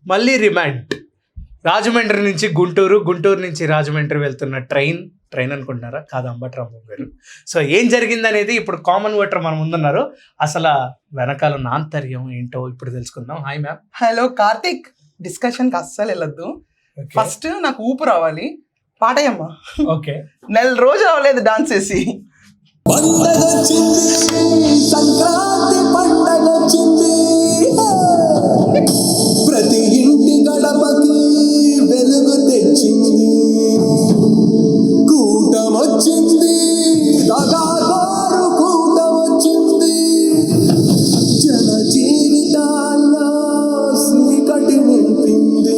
మళ్ళీ రిమాండ్. రాజమండ్రి నుంచి గుంటూరు, గుంటూరు నుంచి రాజమండ్రి వెళ్తున్న ట్రైన్ అనుకుంటున్నారా? కాదు, అంబటి రాంబాబు గారు. సో ఏం జరిగిందనేది ఇప్పుడు కామన్ ఓటర్ మన ముందున్నారు. అసలు వెనకాల ఉన్న ఆంతర్యం ఏంటో ఇప్పుడు తెలుసుకుందాం. Hi ma'am. హలో కార్తిక్, డిస్కషన్కి అస్సలు వెళ్ళొద్దు. ఫస్ట్ నాకు ఊపు రావాలి. పాటయమ్మా. ఓకే. నెల రోజు అవ్వలేదు డాన్స్ చేసి. సంక్రాంతి పండగొచ్చింది, ప్రతి ఇంటి గడపకి వెలుగు తెచ్చింది, కూటమొచ్చింది, దగాదారు కూటమొచ్చింది, జన జీవితాల్లో చీకటి నింపింది.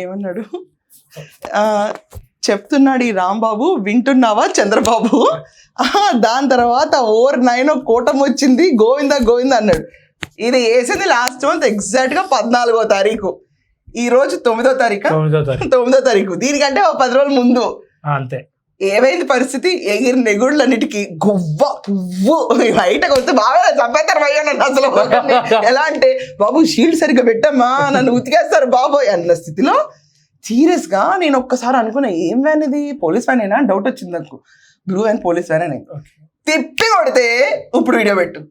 ఏమన్నాడు? చెప్తున్నాడు ఈ రాంబాబు, వింటున్నావా చంద్రబాబు? దాని తర్వాత ఓవర్ 9 కూటం వచ్చింది, గోవింద గోవింద అన్నాడు. ఇది వేసింది లాస్ట్ మంత్ ఎగ్జాక్ట్గా 14వ తారీఖు. ఈ రోజు 9వ తారీఖు. దీనికంటే 10 రోజుల ముందు. అంతే. ఏమైంది పరిస్థితి? ఎగిరిన ఎగుళ్ళన్నిటికీ గువ్వ పువ్వు బయటకు వస్తే బాగా చంపేస్తారు భయ్యా నన్ను. అసలు ఎలా అంటే, బాబు షీల్డ్ సరిగ్గా పెట్టమ్మా, నన్ను ఉతికేస్తారు బాబోయ్ అన్న స్థితిలో. సీరియస్గా నేను ఒక్కసారి అనుకున్నా, ఏం వ్యాన్ ఇది, పోలీస్ వ్యాన్ అయినా డౌట్ వచ్చింది నాకు. బ్లూ వ్యాన్ పోలీస్ వ్యాన్ అని తిప్పి కొడితే ఇప్పుడు వీడియో పెట్టు.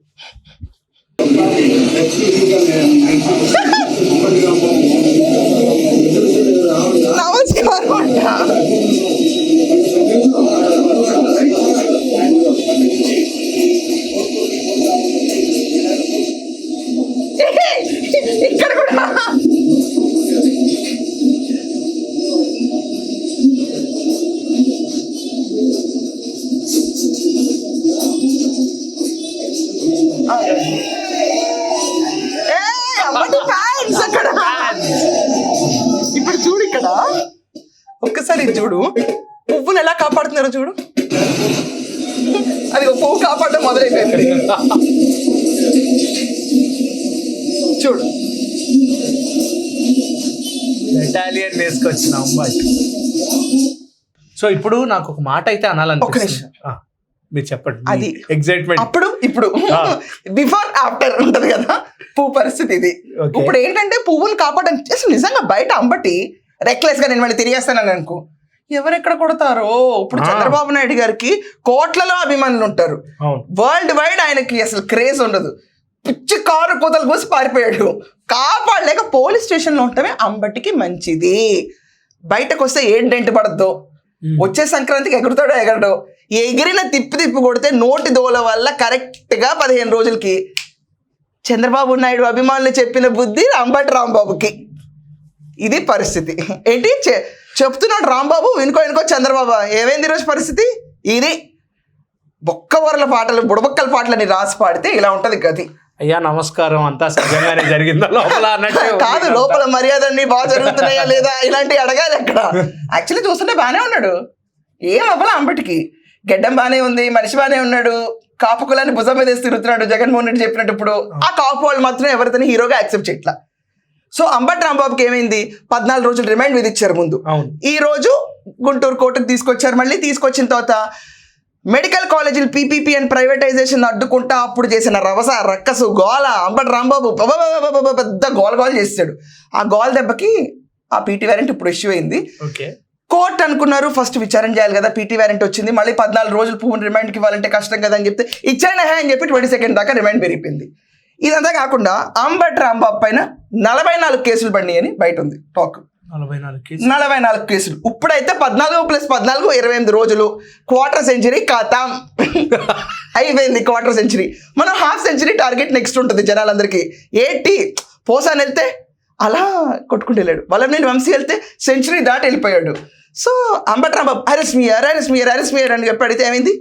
నమస్కారం అంట. ఇక్కడ కూడా ఇప్పుడు చూడు, ఇక్కడ ఒక్కసారి చూడు, పువ్వును ఎలా కాపాడుతున్నారో చూడు. అది పువ్వు కాపాడడం మొదలైపోయింది. చూడు, బెటాలియన్ వేసుకొచ్చిన అంబటి. సో ఇప్పుడు నాకు ఒక మాట అయితే అనాలనిపిస్తుంది. మీరు చెప్పండి. అది ఎగ్జైట్మెంట్ అప్పుడు ఇప్పుడు బిఫోర్ ఆఫ్టర్ ఉంటది కదా, పువ్వు పరిస్థితి ఇది. ఇప్పుడు ఏంటంటే పువ్వును కాపాడడానికి అసలు నిజంగా బయట అంబటి రెక్లెస్ గా నేను మళ్ళీ తిరిగేస్తానని అనుకో, ఎవరెక్కడ కొడతారో. ఇప్పుడు చంద్రబాబు నాయుడు గారికి కోట్లలో అభిమానులు ఉంటారు. వరల్డ్ వైడ్ ఆయనకి అసలు క్రేజ్ ఉండదు. పిచ్చి కారు కూతలు కోసి పారిపోయాడు. కాపాడలేక పోలీస్ స్టేషన్ లో ఉంటమే అంబటికి మంచిది. బయటకు వస్తే ఏంటంటే పడద్దు, వచ్చే సంక్రాంతికి ఎగురుతాడో ఎగరడో, ఎగిరిన తిప్పి కొడితే నోటి దోల వల్ల కరెక్ట్ గా 15 రోజులకి చంద్రబాబు నాయుడు అభిమానులు చెప్పిన బుద్ధి అంబటి రాంబాబుకి. ఇది పరిస్థితి. ఏంటి చెప్తున్నాడు రాంబాబు, వినుకో చంద్రబాబు. ఏమైంది ఈరోజు పరిస్థితి? ఇది బొక్కవరల పాటలు, బుడబొక్కల పాటలని రాసి పాడితే ఇలా ఉంటది గది. అయ్యా నమస్కారం, అంతా సహజంగానే జరిగిందా లోపల అన్నట్టు కాదు, లోపల మర్యాదన్నీ బాగా జరుగుతున్నాయా లేదా ఇలాంటివి అడగాలి. అక్కడ యాక్చువల్లీ చూస్తుంటే బాగానే ఉన్నాడు, ఏం అవ్వాల అంబటికి. గెడ్డం బాగానే ఉంది, మనిషి బాగానే ఉన్నాడు, కాపు కులాన్ని భుజం మీద వేసి తిరుగుతున్నాడు జగన్మోహన్ రెడ్డి చెప్పినట్టు. ఇప్పుడు ఆ కాపు వాళ్ళు మాత్రం ఎవరితోని హీరోగా యాక్సెప్ట్ చేయట్లా. సో అంబటి రాంబాబుకి ఏమైంది, 14 రోజులు రిమైండ్ విధించారు ముందు. ఈ రోజు గుంటూరు కోర్టుకు తీసుకొచ్చారు. మళ్ళీ తీసుకొచ్చిన తర్వాత మెడికల్ కాలేజీలు పీపీపీ అని ప్రైవేటైజేషన్ అడ్డుకుంటా అప్పుడు చేసిన రవస రక్కసు గోల అంబటి రాంబాబు పెద్ద గోల చేసాడు. ఆ గోల దెబ్బకి ఆ పీటీ వారెంట్ ఇప్పుడు ఇష్యూ అయింది. ఓకే, కోర్టు అనుకున్నారు ఫస్ట్ విచారణ చేయాలి కదా, పీటీ వారెంట్ వచ్చింది, మళ్ళీ 14 రోజులు పువ్వుని రిమైండ్కి ఇవ్వాలంటే కష్టం కదా అని చెప్తే ఇచ్చాను అని చెప్పి 22 దాకా రిమైండ్ పెరిగిపోయింది. ఇదంతా కాకుండా అంబటి రాంబాబు పైన 44 కేసులు పడినాయి అని బయట ఉంది టాక్. 44 కేసులు. ఇప్పుడైతే 14+14 28 రోజులు, క్వార్టర్ సెంచరీ ఖాతాం అయిపోయింది. Quarter century. మనం హాఫ్ సెంచరీ టార్గెట్ నెక్స్ట్ ఉంటుంది జనాలందరికీ. ఏంటి పోసాని వెళ్తే అలా కొట్టుకుంటూ వెళ్ళాడు, వల్లభనేని వంశీ వెళ్తే సెంచరీ దాటి వెళ్ళిపోయాడు. So Ambati Rambabu arrest mayor అని చెప్పి అడిగితే ఏమైంది,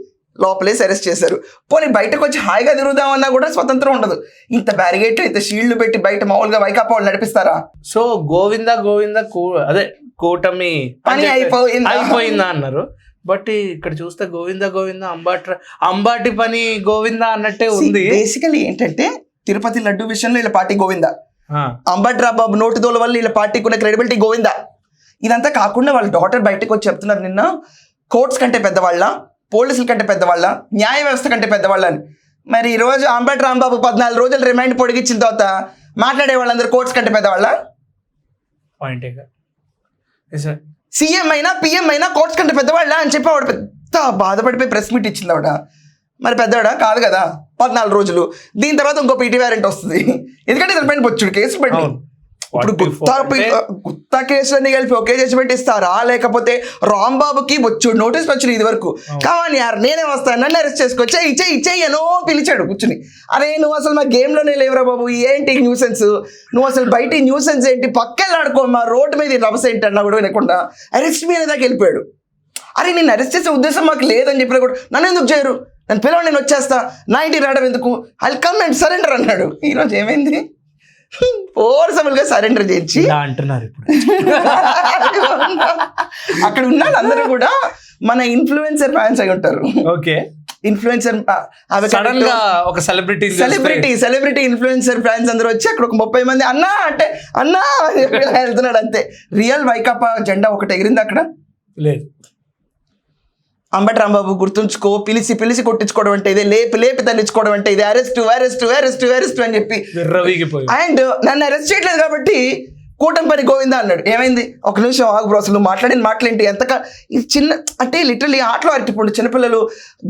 లోపలేసి అరెస్ట్ చేశారు. పోనీ బయటకు వచ్చి హాయిగా తిరుగుదామన్నా కూడా స్వతంత్రం ఉండదు. ఇంత బ్యారిగేట్ అయితే షీల్డ్ పెట్టి బయట మామూలుగా వైకాపా వాళ్ళు నడిపిస్తారా? సో గోవిందా అదే కూటమి పని అయిపోయిందా అన్నారు. బట్ ఇక్కడ చూస్తే గోవిందా అంబాటి పని గోవిందా అన్నట్టే ఉంది. బేసికలీ ఏంటంటే తిరుపతి లడ్డు విషయంలో వీళ్ళ పార్టీ గోవిందా, అంబటి రాంబాబు నోటు దోల వల్ల వీళ్ళ పార్టీకి ఉన్న క్రెడిబిలిటీ గోవిందా. ఇదంతా కాకుండా వాళ్ళ డాటర్ బయటకు వచ్చి చెప్తున్నారు నిన్న, కోర్ట్స్ కంటే పెద్దవాళ్ళ, పోలీసుల కంటే పెద్దవాళ్ళ, న్యాయ వ్యవస్థ కంటే పెద్దవాళ్ళ అని. మరి ఈరోజు అంబటి రాంబాబు 14 రోజులు రిమైండ్ పొడిగించిన తర్వాత మాట్లాడే వాళ్ళందరూ కోర్ట్స్ కంటే పెద్దవాళ్ళ? సీఎం అయినా పిఎం అయినా కోర్ట్స్ కంటే పెద్దవాళ్ళ అని చెప్పి ఆవిడ పెద్ద బాధపడిపోయి ప్రెస్ మీట్ ఇచ్చింది ఆవిడ. మరి పెద్దవాడా కాదు కదా 14 రోజులు. దీని తర్వాత ఇంకో పీటీ వారెంట్ వస్తుంది, ఎందుకంటే రిమైండ్ వచ్చాడు కేసు పెట్టి. ఇప్పుడు గుత్తా కేసులన్నీ కలిపి ఒకే జడ్జిమెంట్ ఇస్తారా, లేకపోతే రాంబాబుకి వచ్చాడు నోటీసులు వచ్చినాయి ఇది వరకు, కావాలి యారు నేనే వస్తాను నన్ను అరెస్ట్ చేసుకోవచ్చు ఇచ్చేయి అనో పిలిచాడు కూర్చుని. అరే నువ్వు అసలు మా గేమ్లోనే లేవురా బాబు, ఏంటి న్యూసెన్స్, నువ్వు అసలు బయట న్యూసెన్స్ ఏంటి, పక్కెళ్ళాడుకో మా రోడ్డు మీద రభస ఏంటి అన్నా కూడా వినకుండా అరెస్ట్ మీద దాకా వెళ్ళిపోయాడు. అరే నేను అరెస్ట్ చేసే ఉద్దేశం మాకు లేదని చెప్పినా కూడా నన్ను ఎందుకు చేయరు, నన్ను పిలవండి నేను వచ్చేస్తా, నా ఇంటికి రావడం ఎందుకు, ఐ కమ్ అండ్ సరెండర్ అన్నాడు. ఈరోజు ఏమైంది, ఫోర్సబుల్గా సరెండర్ చేయించి అంటున్నారు. ఇప్పుడు అక్కడ ఉన్న వాళ్ళందరూ కూడా మన ఇన్ఫ్లుయెన్సర్ ఫ్యాన్స్ అయి ఉంటారు. ఓకే, ఇన్ఫ్లుయెన్సర్ సడన్ గా ఒక సెలబ్రిటీ ఇన్ఫ్లుయెన్సర్ ఫ్యాన్స్ అందరూ వచ్చి అక్కడ ఒక 30 మంది అన్నా అంటే అన్నా వెళ్తున్నాడు అంతే. రియల్ వైకాపా జెండా ఒకటి ఎగిరింది అక్కడ లేదు. అంబటి రాంబాబు గుర్తుంచుకో, పిలిచి కొట్టించుకోవడం అంటే ఇదే, లేపి తల్లించుకోవడం అంటే ఇదే, అరెస్ట్ అని చెప్పి. అండ్ నన్ను అరెస్ట్ చేయట్లేదు కాబట్టి కూటమి పని గోవిందా అన్నాడు. ఏమైంది, ఒక నిమిషం ఆగు బ్రో, అసలు మాట్లాడిన మాటలేంటి, ఎంతగా ఇది చిన్న అంటే లిటరలీ ఆటలో అరటిపోండు. చిన్నపిల్లలు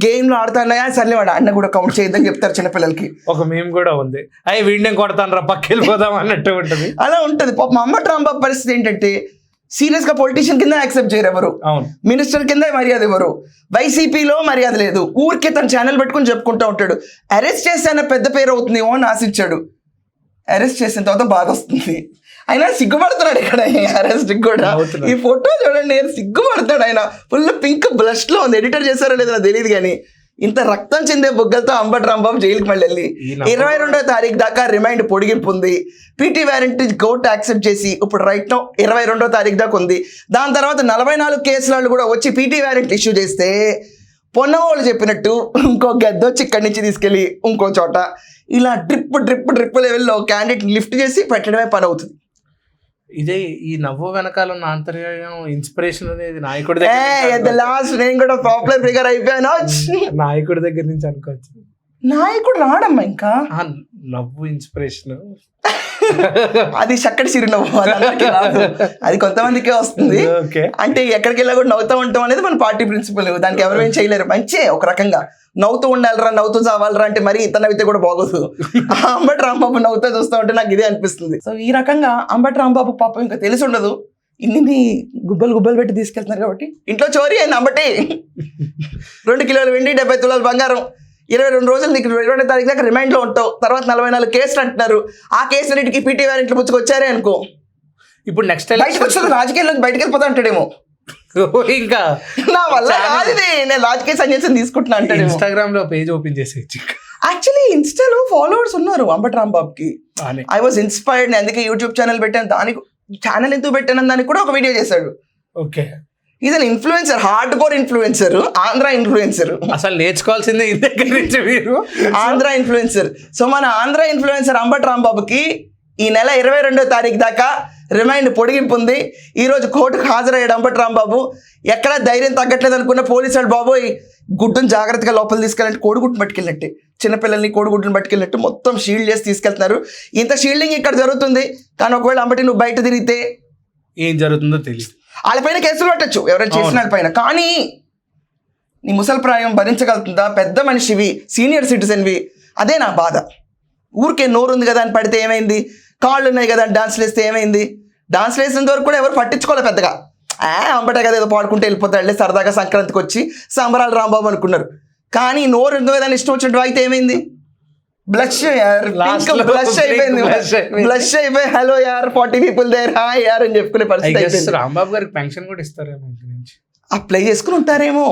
గేమ్లో ఆడుతున్నాయా సర్లే వాడు అన్న కూడా కౌంట్ చేయొద్దని చెప్తారు చిన్నపిల్లలకి. ఒక మేము కూడా ఉంది, అయ్యి వీడిని కొడతాను రా పక్కకి వెళ్ళిపోదాం అన్నట్టు ఉంటుంది. అలా ఉంటుంది. పాపం అంబటి రాంబాబు పరిస్థితి ఏంటంటే సీరియస్ గా పొలిటీషియన్ కింద యాక్సెప్ట్ చేయరు ఎవరు, మినిస్టర్ కింద మర్యాద ఎవరు, వైసీపీలో మర్యాద లేదు, ఊరికే తన ఛానల్ పెట్టుకుని చెప్పుకుంటూ ఉంటాడు. అరెస్ట్ చేస్తే పెద్ద పేరు అవుతుందేమో అని ఆశించాడు, అరెస్ట్ చేసిన తర్వాత బాధ వస్తుంది. ఆయన సిగ్గుపడుతున్నాడు ఇక్కడ అరెస్ట్ కూడా. ఈ ఫోటో చూడండి, సిగ్గుపడతాడు ఆయన, ఫుల్ పింక్ బ్లష్ లో ఉంది. ఎడిటర్ చేశారో లేదో నాకు తెలియదు కానీ ఇంత రక్తం చెందే బొగ్గలతో అంబటి రాంబాబు జైలుకి మళ్ళీ 22వ తారీఖు దాకా రిమైండ్ పొడిగింపు ఉంది. పీటీ వారెంట్ కోర్టు యాక్సెప్ట్ చేసి ఇప్పుడు రైట్ నౌ 22వ తారీఖు దాకా ఉంది. దాని తర్వాత 44 కేసులు కూడా వచ్చి పీటీ వారెంట్ ఇష్యూ చేస్తే పొన్నవాళ్ళు చెప్పినట్టు ఇంకో గద్దొచ్చి ఇక్కడి నుంచి తీసుకెళ్ళి ఇంకో చోట ఇలా డ్రిప్ లెవెల్లో క్యాండిడేట్ లిఫ్ట్ చేసి పెట్టడమే పని అవుతుంది. ఇదే ఈ నవ్వు వెనకాల ఉన్న ఆంతర్యం ఇన్స్పిరేషన్ అనేది నాయకుడి దగ్గర లాస్ట్ నేను కూడా పాపులర్ ఫిగర్ అయిపోయాను నాయకుడి దగ్గర నుంచి అనుకోవచ్చు. నాయకుడు రాడమ్మా ఇంకా నవ్వు ఇన్స్పిరేషన్ అది చక్కటి చిరునవ్వు, అది కొంతమందికే వస్తుంది. అంటే ఎక్కడికి వెళ్ళా కూడా నవ్వుతూ ఉంటాం అనేది మన పార్టీ ప్రిన్సిపల్, దానికి ఎవరు ఏం చేయలేరు. మంచి ఒక రకంగా నవ్వుతూ ఉండాలిరా, నవ్వుతూ చావాలరా అంటే మరి ఇతను నవ్వితే కూడా బాగోదు. అంబటి రాంబాబు నవ్వుతూ చూస్తూ ఉంటే నాకు ఇదే అనిపిస్తుంది. సో ఈ రకంగా అంబటి రాంబాబు పాపం ఇంకా తెలిసి ఉండదు, ఇన్ని గుబ్బలు పెట్టి తీసుకెళ్తున్నారు కాబట్టి. ఇంట్లో చోరీ అయింది అంబటి, 2 కిలోలు వెండి 70 తులాలు బంగారం, 22 రోజులు నీకు 22వ తారీఖు దాకా రిమైండ్లో ఉంటావు. తర్వాత 44 కేసులు అంటున్నారు. ఆ కేసులన్నిటికీ పీటీ వారెంట్లు పుచ్చుకొచ్చారే అనుకో, ఇప్పుడు నెక్స్ట్ బయటకు వచ్చి రాజకీయాల్లోకి బయటకు వెళ్ళిపోతా అంటాడేమో. ఇంకా నా వల్ల కాదు, నేను రాజకీయ సన్యాసం తీసుకుంటున్నా అంటాడు. ఇన్స్టాగ్రామ్ లో పేజ్ ఓపెన్ చేసేయచ్చు. యాక్చువల్లీ ఇన్స్టాలో ఫాలోవర్స్ ఉన్నారు అంబటి రాంబాబుకి. ఐ వాజ్ ఇన్స్పైర్డ్, అందుకే యూట్యూబ్ ఛానల్ పెట్టాను. దానికి ఛానల్ ఎందుకు పెట్టాను దానికి కూడా ఒక వీడియో చేశాడు. Okay, is an influencer, hard core influencer, Andhra influencer. అసలు నేర్చుకోవాల్సిందే దగ్గర నుంచి మీరు, ఆంధ్ర ఇన్ఫ్లుయెన్సర్. సో మన ఆంధ్ర ఇన్ఫ్లుయెన్సర్ అంబటి రాంబాబుకి ఈ నెల 22వ తారీఖు దాకా రిమైండ్ పొడిగింపు ఉంది. ఈరోజు కోర్టుకు హాజరయ్యాడు అంబటి రాంబాబు. ఎక్కడ ధైర్యం తగ్గట్లేదు అనుకున్న పోలీసు వాళ్ళు బాబోయ్ గుడ్డును జాగ్రత్తగా లోపల తీసుకెళ్ళినట్టు, కోడిగుడ్డును పట్టుకెళ్ళినట్టు, చిన్నపిల్లల్ని కోడిగుడ్డును పట్టుకెళ్ళినట్టు మొత్తం షీల్డ్ చేసి తీసుకెళ్తున్నారు. ఇంత షీల్డింగ్ ఇక్కడ జరుగుతుంది. కానీ ఒకవేళ అంబటి నువ్వు బయట తిరిగితే ఏం జరుగుతుందో తెలియదు. వాళ్ళపైన కేసులు పెట్టచ్చు, ఎవరైనా చేసిన వాళ్ళపైన. కానీ నీ ముసలిప్రాయం భరించగలుగుతుందా? పెద్ద మనిషివి, సీనియర్ సిటిజన్వి. అదే నా బాధ. ఊరికే నోరు ఉంది కదా అని పడితే ఏమైంది, కాళ్ళు ఉన్నాయి కదా అని డాన్స్లు వేస్తే ఏమైంది? డాన్స్లు వేసినంత వరకు కూడా ఎవరు పట్టించుకోవాలి పెద్దగా. అంబటే కదా ఏదో పాడుకుంటే వెళ్ళిపోతాడులే సరదాగా సంక్రాంతికి వచ్చి సంబరాలు రాంబాబు అనుకున్నారు. కానీ నోరు ఉంది కదా అని ఇష్టం వచ్చినట్టు అయితే ఏమైంది? బ్లష్ అయిపోయి హలో యార్ 40 పీపుల్ దేర్ హాయ్ యార్ అని చెప్పుకునే పరిస్థితి అయిపోయింది. రాంబాబు గారికి పెన్షన్ కూడా ఇస్తారేమో ఇంటి నుంచి. అప్లై చేసుకుని ఉంటారేమో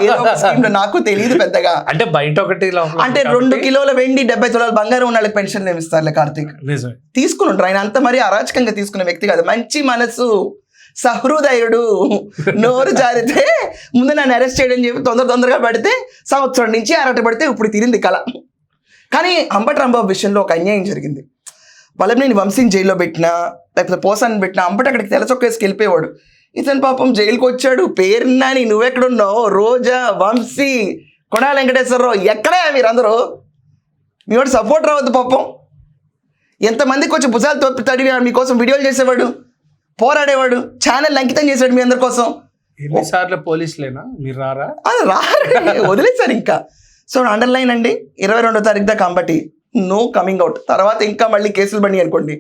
ఏదో ఒక scheme లో, నాకు తెలియదు పెద్దగా. అంటే బయట ఒకటి అంటే 2 కిలోల వెండి 70 తులాల బంగారం ఉన్న వాళ్ళకి పెన్షన్ ఏమి ఇస్తారులే కార్తీక్. నిజమే. తీసుకుని ఉంటారు. ఆయన అంత మరీ అరాచకంగా తీసుకునే వ్యక్తి కాదు. మంచి మనసు, సహృదయుడు. నోరు జారితే ముందు నన్ను అరెస్ట్ చేయడం చెప్పి తొందరగా పడితే సంవత్సరం నుంచి ఆరాటపడితే ఇప్పుడు తిరింది కళ. కానీ అంబటి రాంబాబు విషయంలో ఒక అన్యాయం జరిగింది. వల్లభనేని వంశీని జైల్లో పెట్టినా లేకపోతే పోసాన్ని పెట్టినా అంబటి అక్కడికి తెల్లచొక్కేసి వెళ్ళిపోయేవాడు. ఇతను పాపం జైలుకి వచ్చాడు. పేరున్నాని నువ్వెక్కడున్నావు? రోజా, వంశీ, కొడాలి వెంకటేశ్వరరావు ఎక్కడే మీరందరూ? మీ వాడు సపోర్ట్ రావద్దు పాపం. ఎంతమందికి వచ్చి భుజాలు తొప్పి తడివి మీకోసం వీడియోలు చేసేవాడు, పోరాడేవాడు, ఛానల్ అంకితం చేసాడు మీ అందరి కోసం. ఎన్నిసార్లు పోలీసులేనా మీరు రారా? వదిలేశారు ఇంకా. సో అండర్లైన్ అండి, 22వ తారీఖు దాకా అంబటి నో కమింగ్ అవుట్. తర్వాత ఇంకా మళ్ళీ కేసులు బండి అనుకోండి.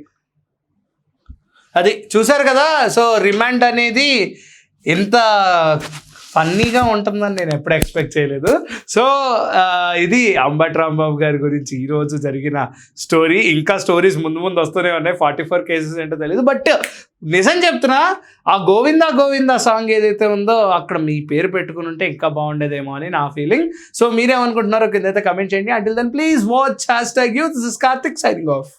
అది చూసారు కదా. సో రిమాండ్ అనేది ఎంత ఫన్నీగా ఉంటుందని నేను ఎప్పుడు ఎక్స్పెక్ట్ చేయలేదు. సో ఇది అంబటి రాంబాబు గారి గురించి ఈరోజు జరిగిన స్టోరీ. ఇంకా స్టోరీస్ ముందు వస్తూనే ఉన్నాయి. 44 కేసెస్ ఏంటో తెలియదు. బట్ నిజం చెప్తున్నా, ఆ గోవిందా గోవిందా సాంగ్ ఏదైతే ఉందో అక్కడ మీ పేరు పెట్టుకుని ఉంటే ఇంకా బాగుండేదేమో అని నా ఫీలింగ్. సో మీరేమనుకుంటున్నారో కింద అయితే కమెంట్ చేయండి. Until then please watch #youth. This is Karthik signing off.